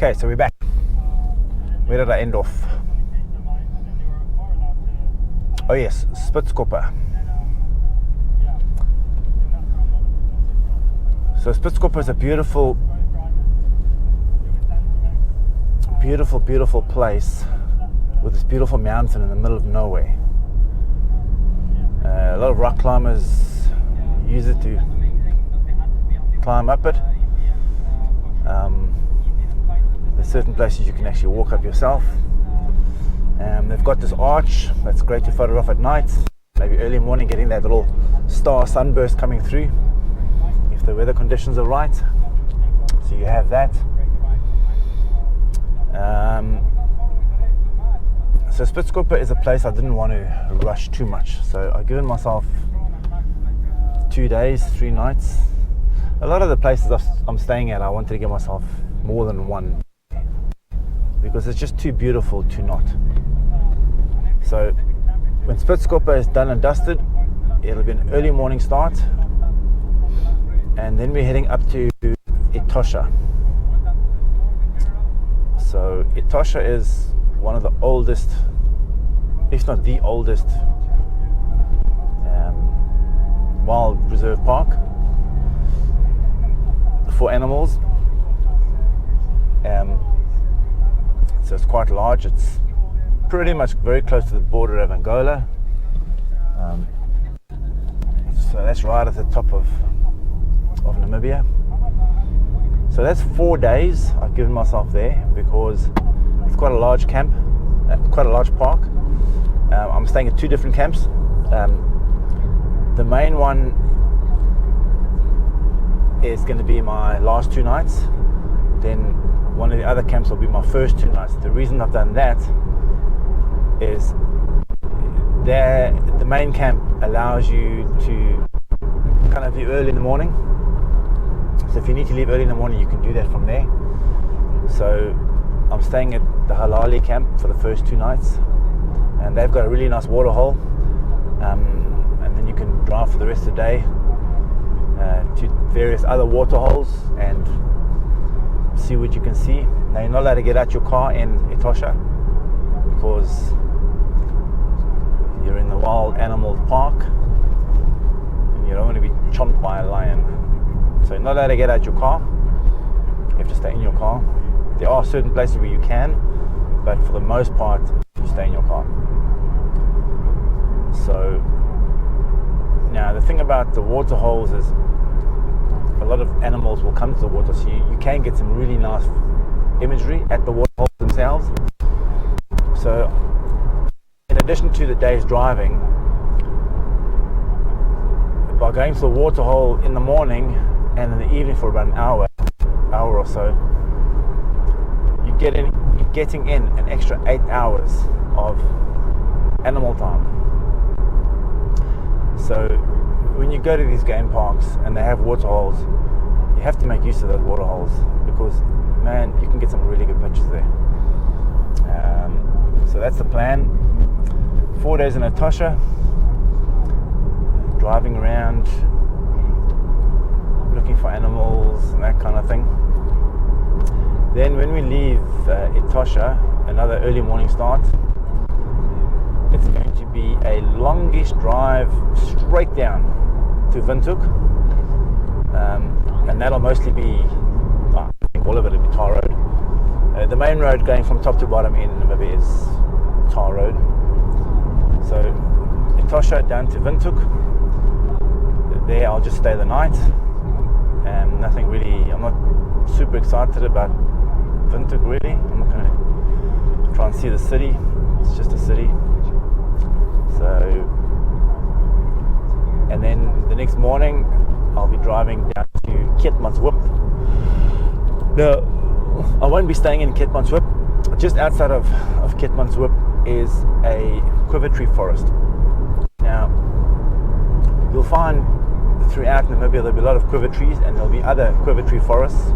Okay, so we're back. Where did I end off? Oh yes, Spitzkoppe. So Spitzkoppe is a beautiful place with this beautiful mountain in the middle of nowhere. A lot of rock climbers use it to climb up it. There's certain places you can actually walk up yourself. They've got this arch that's great to photograph at night, maybe early morning, getting that little star sunburst coming through if the weather conditions are right. So you have that. So Spitzkoppe is a place I didn't want to rush too much, so I've given myself 2 days, 3 nights. A lot of the places I'm staying at, I wanted to give myself more than one, because it's just too beautiful to not. So when Spitzkoppe is done and dusted, it'll be an early morning start, and then we're heading up to Etosha. So Etosha is one of the oldest, if not the oldest, wild reserve park for animals. So it's quite large. It's pretty much very close to the border of Angola. So that's right at the top of Namibia. So that's 4 days I've given myself there, because it's quite a large camp, quite a large park. I'm staying at 2 different camps. The main one is going to be my last 2 nights. Then one of the other camps will be my first 2 nights. The reason I've done that is the main camp allows you to kind of leave early in the morning. So if you need to leave early in the morning, you can do that from there. So I'm staying at the Halali camp for the first 2 nights, and they've got a really nice water hole, and then you can drive for the rest of the day to various other water holes and see what you can see. Now, you're not allowed to get out your car in Etosha because you're in the wild animal park and you don't want to be chomped by a lion. So you're not allowed to get out your car. You have to stay in your car. There are certain places where you can, but for the most part, you stay in your car. So now the thing about the water holes is a lot of animals will come to the water, so you can get some really nice imagery at the water holes themselves. So in addition to the day's driving, by going to the water hole in the morning and in the evening for about an hour or so, you're getting in an extra 8 hours of animal time. So when you go to these game parks and they have water holes, you have to make use of those water holes, because man, you can get some really good pictures there. So that's the plan. 4 days in Etosha, driving around, looking for animals and that kind of thing. Then when we leave Etosha, another early morning start, it's going to be a longish drive straight down to Windhoek, and that'll mostly be, I think all of it will be tar road. The main road going from top to bottom in Namibia is tar road. So Etosha down to Windhoek, there I'll just stay the night, and nothing really, I'm not super excited about Windhoek really. I'm not going to try and see the city, it's just a city. So, and then the next morning I'll be driving down to Keetmanshoop. Now, I won't be staying in Keetmanshoop. Just outside of Keetmanshoop is a quiver tree forest. Now, you'll find throughout Namibia there'll be a lot of quiver trees, and there'll be other quiver tree forests,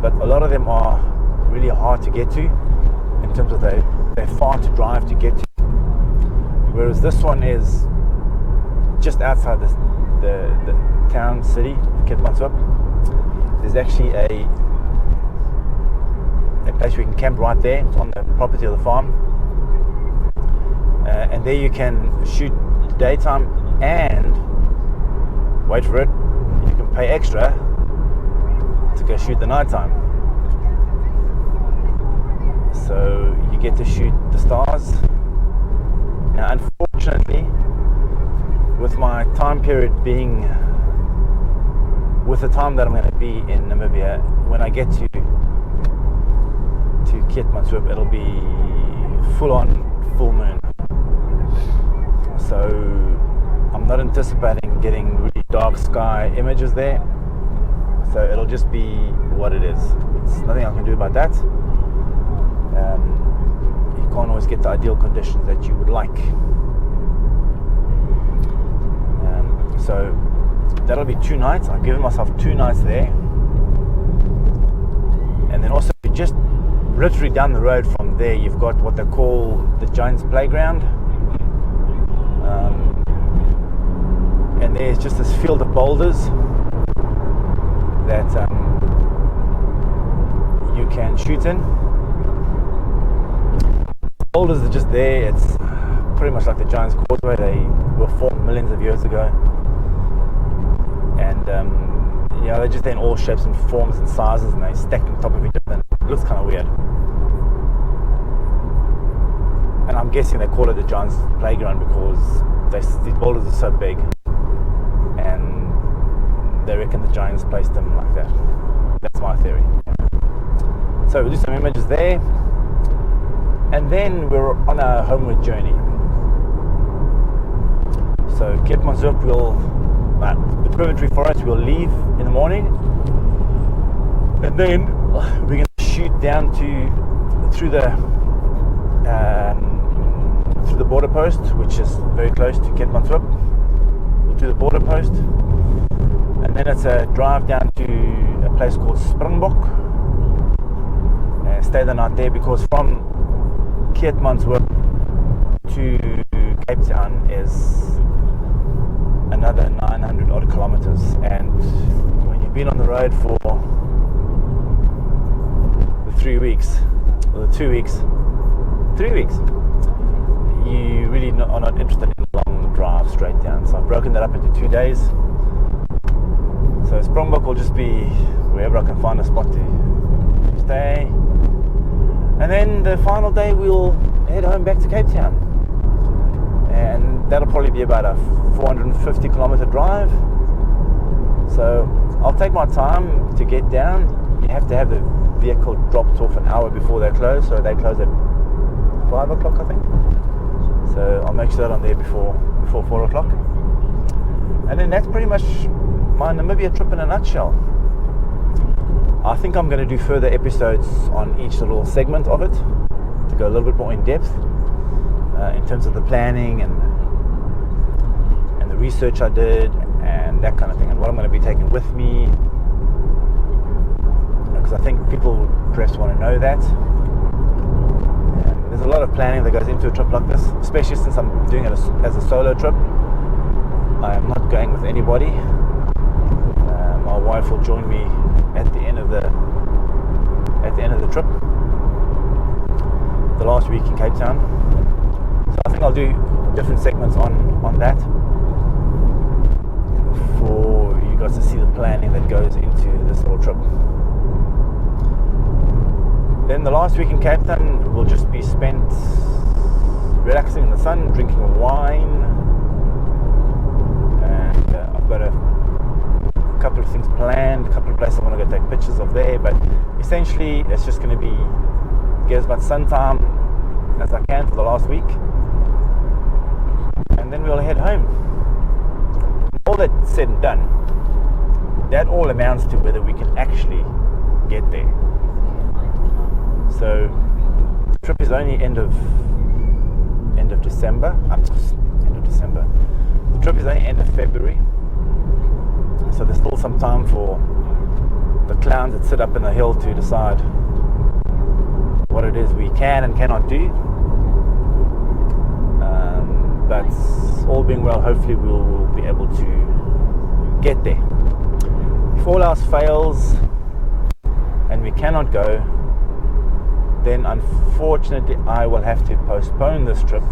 but a lot of them are really hard to get to in terms of they're far to drive to get to. Whereas this one is just outside the town city, Keetmanshoop. There's actually a place where you can camp right there. It's on the property of the farm. And there you can shoot daytime and, wait for it, you can pay extra to go shoot the nighttime. So you get to shoot the stars. Now, unfortunately, with my time period being, with the time that I'm going to be in Namibia, when I get to Keetmanshoop, it'll be full moon. So I'm not anticipating getting really dark sky images there. So it'll just be what it is. There's nothing I can do about that. You can't always get the ideal conditions that you would like. So that'll be 2 nights. I've given myself 2 nights there. And then also just literally down the road from there, you've got what they call the Giants Playground. And there's just this field of boulders that you can shoot in. Boulders are just there. It's pretty much like the Giants Causeway. They were formed millions of years ago. And they're just in all shapes and forms and sizes, and they stacked on top of each other. It looks kind of weird. And I'm guessing they call it the Giants Playground because these boulders are so big, and they reckon the Giants placed them like that. That's my theory. So we'll do some images there, and then we're on a homeward journey. So Keetmanshoop the Prelude Forest we'll leave in the morning, and then we're going to shoot down through the border post, which is very close to Keetmanshoop. We'll do the border post, and then it's a drive down to a place called Springbok and stay the night there, because from Keetmanshoop to Cape Town is another 900 odd kilometers, and when you've been on the road for the 3 weeks or the 2 weeks, 3 weeks, you really are not interested in a long drive straight down. So I've broken that up into 2 days. So Springbok will just be wherever I can find a spot to stay, and then the final day we'll head home back to Cape Town. And that'll probably be about a 450 kilometer drive. So I'll take my time to get down. You have to have the vehicle dropped off an hour before they close. So they close at 5 o'clock, I think. So I'll make sure that I'm there before 4 o'clock. And then that's pretty much my Namibia trip in a nutshell. I think I'm going to do further episodes on each little segment of it to go a little bit more in depth. In terms of the planning and the research I did and that kind of thing, and what I'm going to be taking with me, because I think people would perhaps want to know that. And there's a lot of planning that goes into a trip like this, especially since I'm doing it as a solo trip. I am not going with anybody. My wife will join me at the end of the trip, the last week in Cape Town. So I think I'll do different segments on that for you guys to see the planning that goes into this little trip. Then the last week in Cape Town will just be spent relaxing in the sun, drinking wine, and I've got a couple of things planned, a couple of places I want to go take pictures of there, but essentially it's just going to be get as much sun time as I can for the last week, and then we'll head home. All that said and done, that all amounts to whether we can actually get there. So the trip is only end of December. The trip is only end of February, so there's still some time for the clowns that sit up in the hill to decide what it is we can and cannot do. But all being well, hopefully we'll be able to get there. If all else fails and we cannot go, then unfortunately I will have to postpone this trip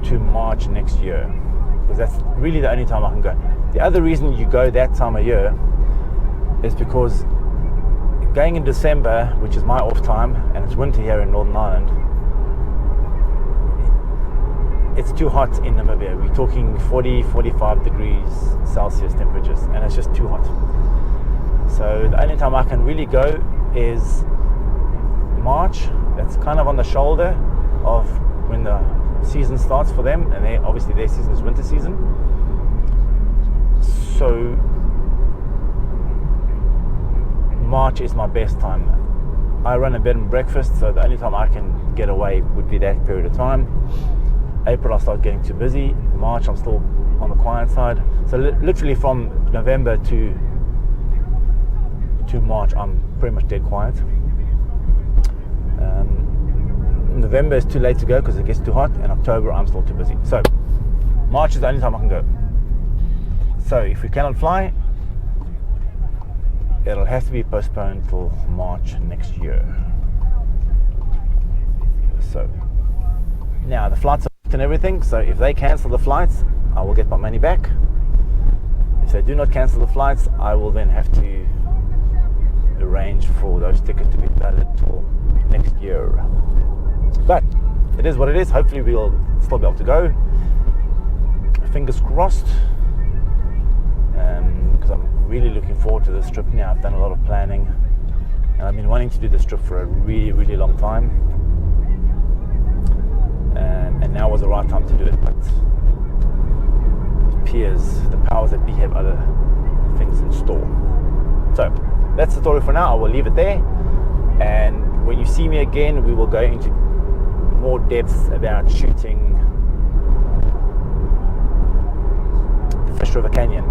to March next year, because that's really the only time I can go. The other reason you go that time of year is because going in December, which is my off time, and it's winter here in Northern Ireland, it's too hot in Namibia. We're talking 40, 45 degrees Celsius temperatures, and it's just too hot. So the only time I can really go is March. That's kind of on the shoulder of when the season starts for them, and obviously their season is winter season. So March is my best time. I run a bed and breakfast, so the only time I can get away would be that period of time. April I start getting too busy. March I'm still on the quiet side. So literally from November to March I'm pretty much dead quiet. November is too late to go because it gets too hot, and October I'm still too busy. So March is the only time I can go. So if we cannot fly, it'll have to be postponed till March next year. So now the flights are booked and everything, so if they cancel the flights, I will get my money back. If they do not cancel the flights, I will then have to arrange for those tickets to be valid till next year. But it is what it is. Hopefully we'll still be able to go. Fingers crossed, because I'm really looking forward to this trip now. I've done a lot of planning, and I've been wanting to do this trip for a really, really long time. And now was the right time to do it. But the powers that be have other things in store. So that's the story for now. I will leave it there, and when you see me again, we will go into more depth about shooting the Fish River Canyon,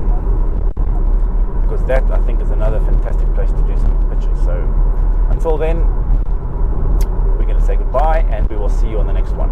because that I think is another fantastic place to do some pictures. So until then, we're going to say goodbye, and we will see you on the next one.